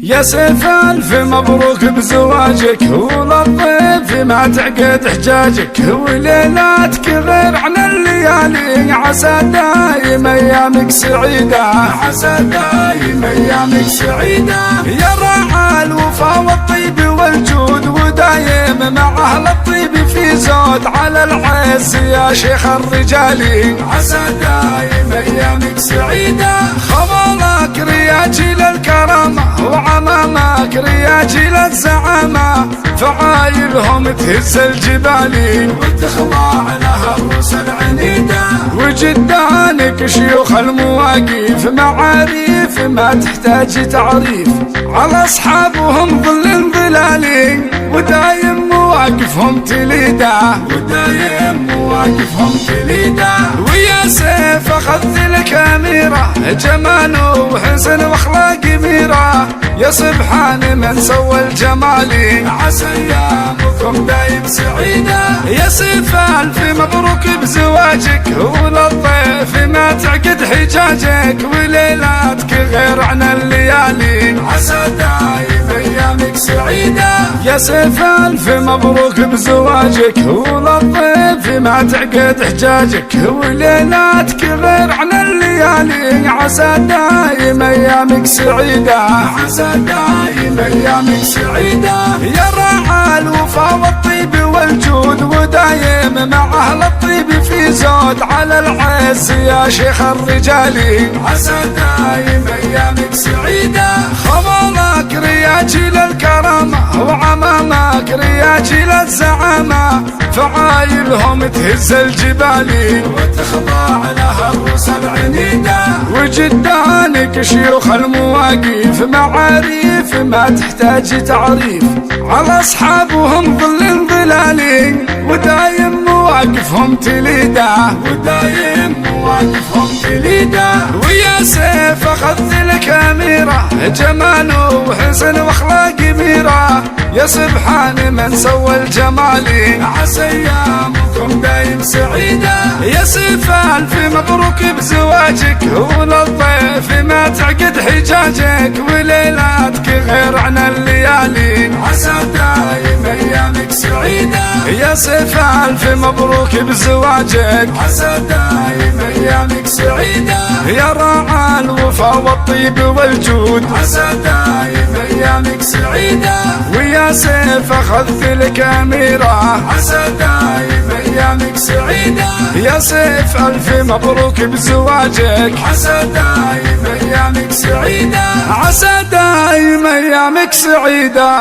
يا سيف ألف مبروك بزواجك، وللضيف ما تعقد حجاجك، وليلاتك غير عن الليالي، عسى دايم أيامك سعيدة، عسى دايم أيامك سعيدة. يا راعى الوفا والطيب والجود، ودايم مع أهل الطيب في زود، على العز يا شيخ الرجال، عسى دايم أيامك سعيدة. خبالك رياجي للكرامة، وعمامك رياجي للزعامة، فعايلهم تهز الجبال، وتخضع لها الروس العنيدة. وجدانك شيوخ المواقف، معاريف ما تحتاج تعريف، على أصحابهم ظل ظلالي، ودايم مواقفهم تليده، ودايم مواقفهم تليده. ويا سيف أخذت لك أميرة، جمال وحسن واخلاق ميرة، يا سبحان من سوى الجمال، عسى ايامكم دايم سعيده. يا سيف ألف مبروك بزواجك، وللضيف ما تعقد حجاجك، وليلاتك غير عن الليالي، عسى دايم ايامك سعيده. يا سيف ألف مبروك بزواجك، وللضيف ما تعقد حجاجك، وليلاتك غير عن الليالي، عسى دايم ايامك سعيده، عسى دايم ايامك سعيده. يا راعى الوفا والطيب والجود، ودايم مع اهل الطيب في زود، على العز يا شيخ الرجال، عسى دايم ايامك سعيده. خبالك رياجي للكرامه، وعمامك رياجي للزعامه، فعايلهم تهز الجبال، وتخضع لها الروس العنيده. وجدانك شيوخ المواقف، معاريف ما تحتاج تعريف، على أصحابهم ظل ظلالي، ودايم مواقفهم تليده، ودايم مواقفهم تليده. ويا سيف أخذت لك أميرة، جمال وحسن واخلاق ميرة، يا سبحان من سوى الجمال، عسى ايامكم دايم سعيده. يا سيف ألف مبروك بزواجك، وللضيف ما تعقد حجاجك، وليلاتك غير عن الليالي، عسى دايم ايامك سعيده. يا سيف ألف مبروك بزواجك، عسى دايم ايامك سعيده. يا راعى الوفا والطيب والجود، عسى دايم ايامك سعيده. ويا سيف أخذت لك أميرة، عسى دايم أيامك سعيدة. يا سيف ألف مبروك بزواجك، عسى دايم أيامك سعيدة، عسى دايم أيامك سعيدة.